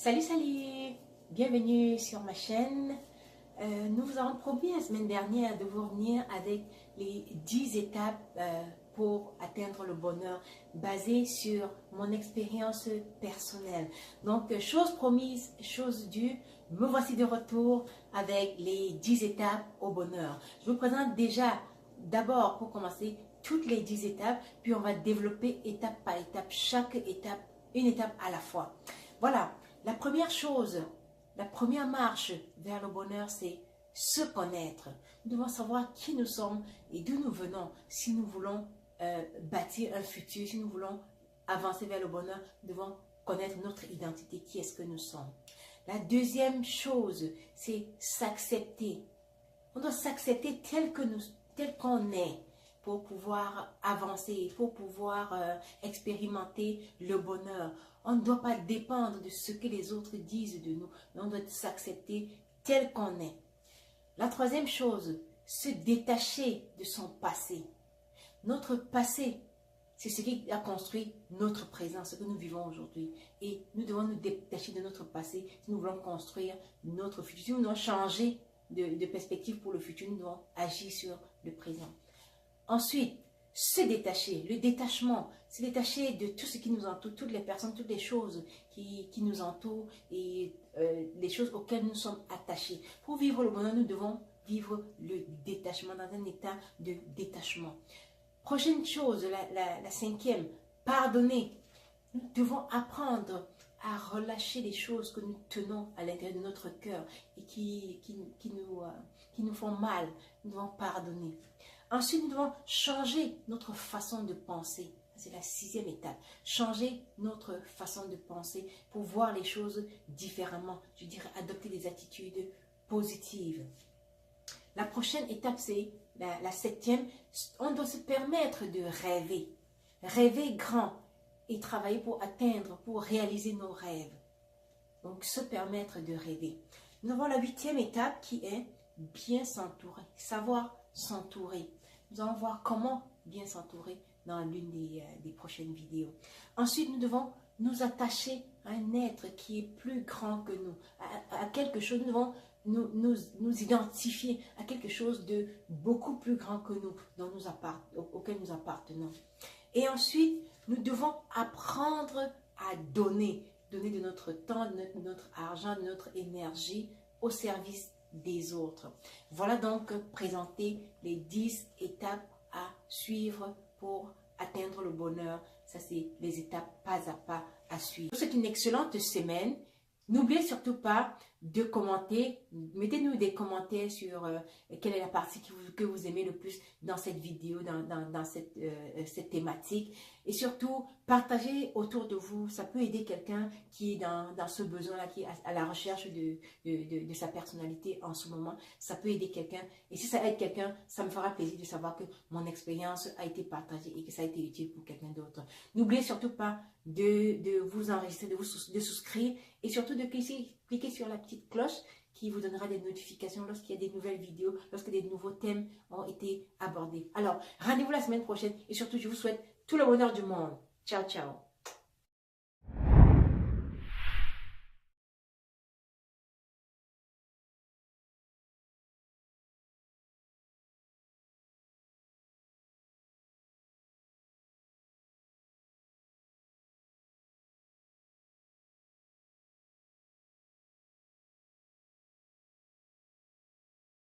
Salut, salut! Bienvenue sur ma chaîne. Nous vous avons promis la semaine dernière de vous revenir avec les 10 étapes pour atteindre le bonheur basées sur mon expérience personnelle. Donc, chose promise, chose due, me voici de retour avec les 10 étapes au bonheur. Je vous présente déjà, d'abord pour commencer, toutes les 10 étapes, puis on va développer étape par étape, chaque étape, une étape à la fois. Voilà, la première chose, la première marche vers le bonheur, c'est se connaître. Nous devons savoir qui nous sommes et d'où nous venons si nous voulons bâtir un futur, si nous voulons avancer vers le bonheur, nous devons connaître notre identité, qui est-ce que nous sommes. La deuxième chose, c'est s'accepter. On doit s'accepter tel qu'on est pour pouvoir avancer, pour pouvoir expérimenter le bonheur. On ne doit pas dépendre de ce que les autres disent de nous, mais on doit s'accepter tel qu'on est. La troisième chose, se détacher de son passé. Notre passé, c'est ce qui a construit notre présent, ce que nous vivons aujourd'hui. Et nous devons nous détacher de notre passé si nous voulons construire notre futur. Si nous voulons changer de perspective pour le futur, nous devons agir sur le présent. Ensuite, se détacher, le détachement, se détacher de tout ce qui nous entoure, toutes les personnes, toutes les choses qui nous entourent et les choses auxquelles nous sommes attachés. Pour vivre le bonheur, nous devons vivre le détachement, dans un état de détachement. Prochaine chose, la cinquième, pardonner. Nous devons apprendre à relâcher les choses que nous tenons à l'intérieur de notre cœur et qui nous font mal. Nous devons pardonner. Ensuite, nous devons changer notre façon de penser. C'est la sixième étape. Changer notre façon de penser pour voir les choses différemment. Je dirais adopter des attitudes positives. La prochaine étape, c'est la septième. On doit se permettre de rêver. Rêver grand et travailler pour atteindre, pour réaliser nos rêves. Donc, se permettre de rêver. Nous avons la huitième étape qui est bien s'entourer. Savoir s'entourer. Nous allons voir comment bien s'entourer dans l'une des prochaines vidéos. Ensuite, nous devons nous attacher à un être qui est plus grand que nous, à quelque chose. Nous devons nous identifier à quelque chose de beaucoup plus grand que nous, auquel nous appartenons. Et ensuite, nous devons apprendre à donner de notre temps, de notre argent, de notre énergie au service des autres. Voilà donc présenter les 10 étapes à suivre pour atteindre le bonheur. Ça, c'est les étapes pas à pas à suivre. C'est une excellente semaine. N'oubliez surtout pas de commenter. Mettez-nous des commentaires sur quelle est la partie que vous aimez le plus dans cette vidéo, dans cette thématique. Et surtout, partagez autour de vous. Ça peut aider quelqu'un qui est dans ce besoin-là, qui est à la recherche de sa personnalité en ce moment. Ça peut aider quelqu'un. Et si ça aide quelqu'un, ça me fera plaisir de savoir que mon expérience a été partagée et que ça a été utile pour quelqu'un d'autre. N'oubliez surtout pas de vous enregistrer, de souscrire et surtout de cliquer sur la petite cloche qui vous donnera des notifications lorsqu'il y a des nouvelles vidéos, lorsque des nouveaux thèmes ont été abordés. Alors, rendez-vous la semaine prochaine et surtout, je vous souhaite tout le bonheur du monde. Ciao, ciao.